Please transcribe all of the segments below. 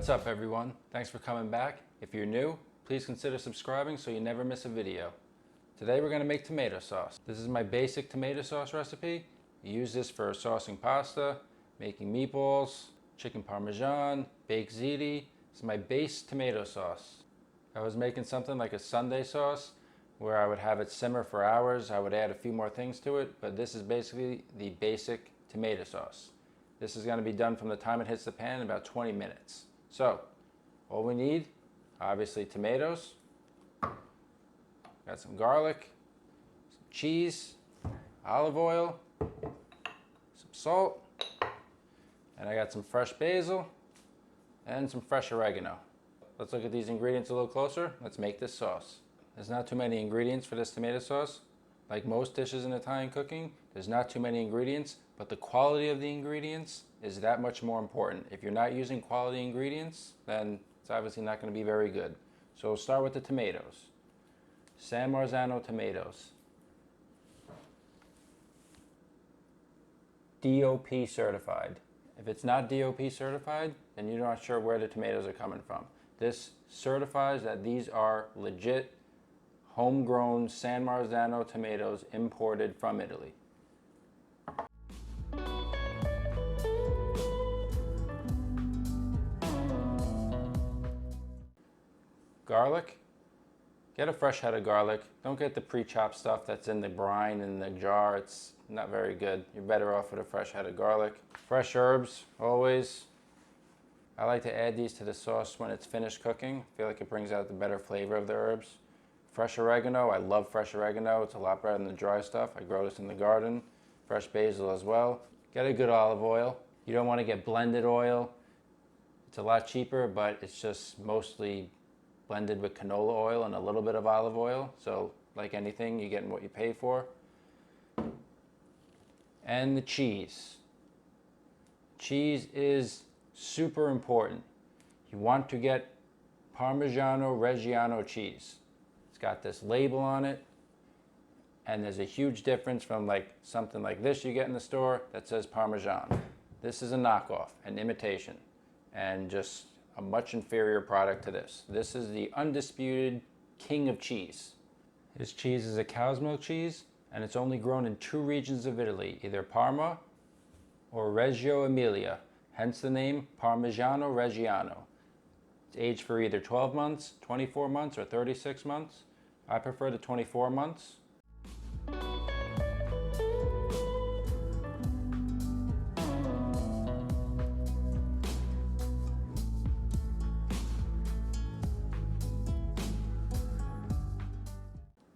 What's up everyone? Thanks for coming back. If you're new, please consider subscribing so you never miss a video. Today we're going to make tomato sauce. This is my basic tomato sauce recipe. You use this for saucing pasta, making meatballs, chicken parmesan, baked ziti. This is my base tomato sauce. I was making something like a Sunday sauce where I would have it simmer for hours. I would add a few more things to it, but this is basically the basic tomato sauce. This is going to be done from the time it hits the pan in about 20 minutes. So, all we need, obviously tomatoes, got some garlic, some cheese, olive oil, some salt, and I got some fresh basil and some fresh oregano. Let's look at these ingredients a little closer. Let's make this sauce. There's not too many ingredients for this tomato sauce. Like most dishes in Italian cooking, there's not too many ingredients, but the quality of the ingredients is that much more important. If you're not using quality ingredients, then it's obviously not going to be very good. So we'll start with the tomatoes. San Marzano tomatoes. DOP certified. If it's not DOP certified, then you're not sure where the tomatoes are coming from. This certifies that these are legit, homegrown San Marzano tomatoes imported from Italy. Garlic. Get a fresh head of garlic. Don't get the pre-chopped stuff that's in the brine in the jar. It's not very good. You're better off with a fresh head of garlic. Fresh herbs, always. I like to add these to the sauce when it's finished cooking. I feel like it brings out the better flavor of the herbs. Fresh oregano, I love fresh oregano. It's a lot better than the dry stuff. I grow this in the garden. Fresh basil as well. Get a good olive oil. You don't want to get blended oil. It's a lot cheaper, but it's just mostly blended with canola oil and a little bit of olive oil. So like anything, you're getting what you pay for. And the cheese. Cheese is super important. You want to get Parmigiano Reggiano cheese. It's got this label on it, and there's a huge difference from like something like this you get in the store that says Parmesan. This is a knockoff, an imitation, and just a much inferior product to this. This is the undisputed king of cheese. This cheese is a cow's milk cheese, and it's only grown in 2 regions of Italy, either Parma or Reggio Emilia, hence the name Parmigiano Reggiano. It's aged for either 12 months, 24 months, or 36 months. I prefer the 24 months.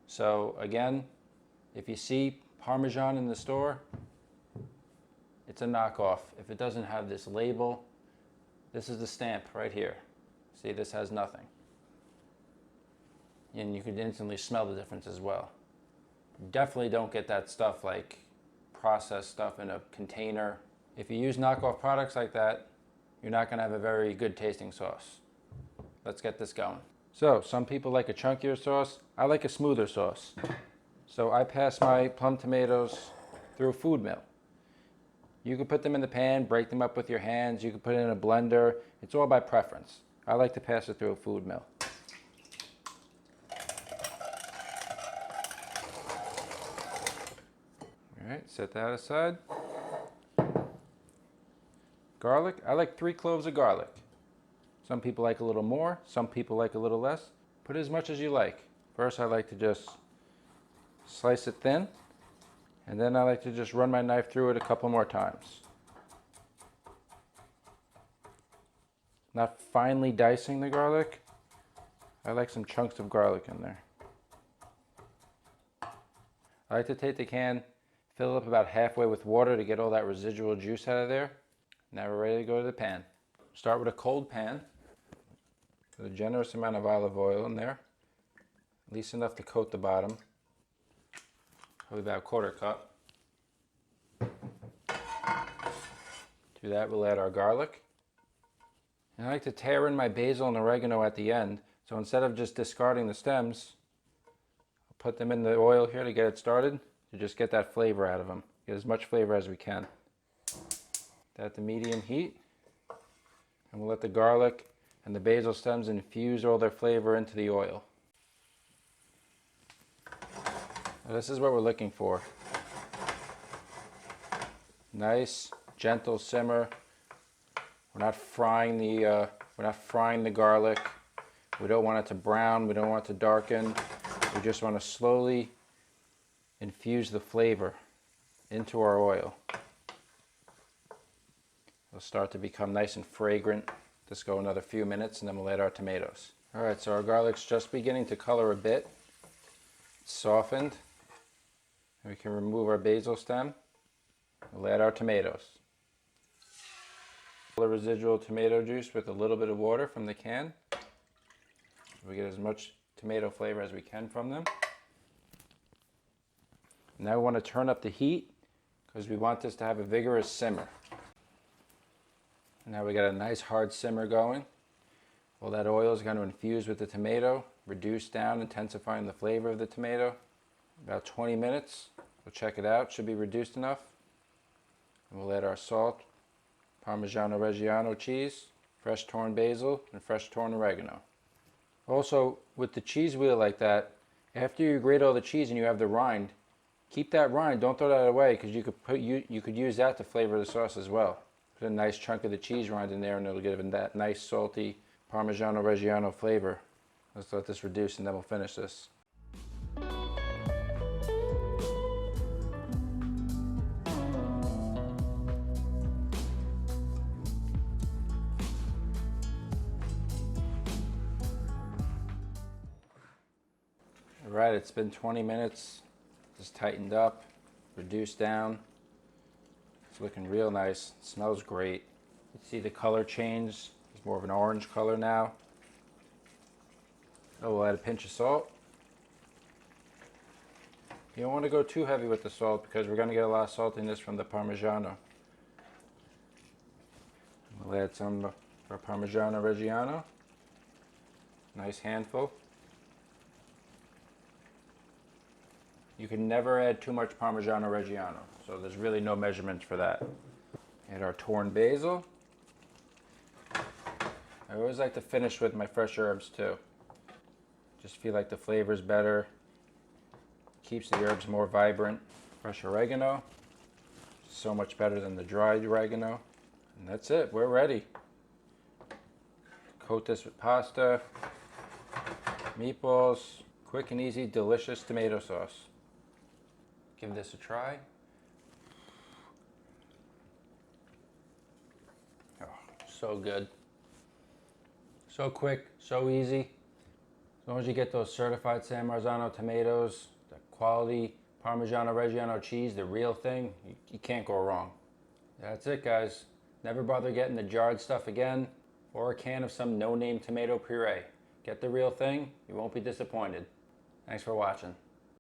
So again, if you see Parmesan in the store, it's a knockoff. If it doesn't have this label, this is the stamp right here. See, this has nothing. And you could instantly smell the difference as well. Definitely don't get that stuff like processed stuff in a container. If you use knockoff products like that, you're not going to have a very good tasting sauce. Let's get this going. So, some people like a chunkier sauce. I like a smoother sauce. So I pass my plum tomatoes through a food mill. You can put them in the pan, break them up with your hands. You can put it in a blender. It's all by preference. I like to pass it through a food mill. All right, set that aside. Garlic, I like 3 cloves of garlic. Some people like a little more, some people like a little less. Put as much as you like. First, I like to just slice it thin, and then I like to just run my knife through it a couple more times. Not finely dicing the garlic. I like some chunks of garlic in there. I like to take the can, fill it up about halfway with water to get all that residual juice out of there. Now we're ready to go to the pan. Start with a cold pan. Put a generous amount of olive oil in there, at least enough to coat the bottom. Probably about a 1/4 cup. To that we'll add our garlic. And I like to tear in my basil and oregano at the end, so instead of just discarding the stems, I'll put them in the oil here to get it started, to just get that flavor out of them. Get as much flavor as we can. At the medium heat, and we'll let the garlic and the basil stems infuse all their flavor into the oil. Now, this is what we're looking for. Nice, gentle simmer. We're not frying the garlic. We don't want it to brown. We don't want it to darken. We just want to slowly infuse the flavor into our oil. It'll start to become nice and fragrant. Just go another few minutes and then we'll add our tomatoes. All right, so our garlic's just beginning to color a bit. It's softened. We can remove our basil stem. We'll add our tomatoes. The residual tomato juice with a little bit of water from the can. We get as much tomato flavor as we can from them. Now we want to turn up the heat because we want this to have a vigorous simmer. Now we got a nice hard simmer going. Well, that oil is going to infuse with the tomato, reduce down, intensifying the flavor of the tomato. About 20 minutes. We'll check it out. Should be reduced enough. And we'll add our salt, Parmigiano Reggiano cheese, fresh torn basil, and fresh torn oregano. Also, with the cheese wheel like that, after you grate all the cheese and you have the rind, keep that rind. Don't throw that away because you could use that to flavor the sauce as well. Put a nice chunk of the cheese rind in there and it'll give it that nice salty Parmigiano Reggiano flavor. Let's let this reduce and then we'll finish this. Alright, it's been 20 minutes. Just tightened up, reduced down. It's looking real nice. It smells great. You see the color change. It's more of an orange color now. Oh, we'll add a pinch of salt. You don't want to go too heavy with the salt because we're going to get a lot of saltiness from the Parmigiano. We'll add some of our Parmigiano Reggiano. Nice handful. You can never add too much Parmigiano Reggiano, so there's really no measurements for that. Add our torn basil. I always like to finish with my fresh herbs too. Just feel like the flavor's better. Keeps the herbs more vibrant. Fresh oregano. So much better than the dried oregano. And that's it, we're ready. Coat this with pasta, meatballs, quick and easy, delicious tomato sauce. Give this a try. Oh, so good. So quick, so easy. As long as you get those certified San Marzano tomatoes, the quality Parmigiano Reggiano cheese, the real thing, you can't go wrong. That's it, guys. Never bother getting the jarred stuff again or a can of some no-name tomato puree. Get the real thing, you won't be disappointed. Thanks for watching.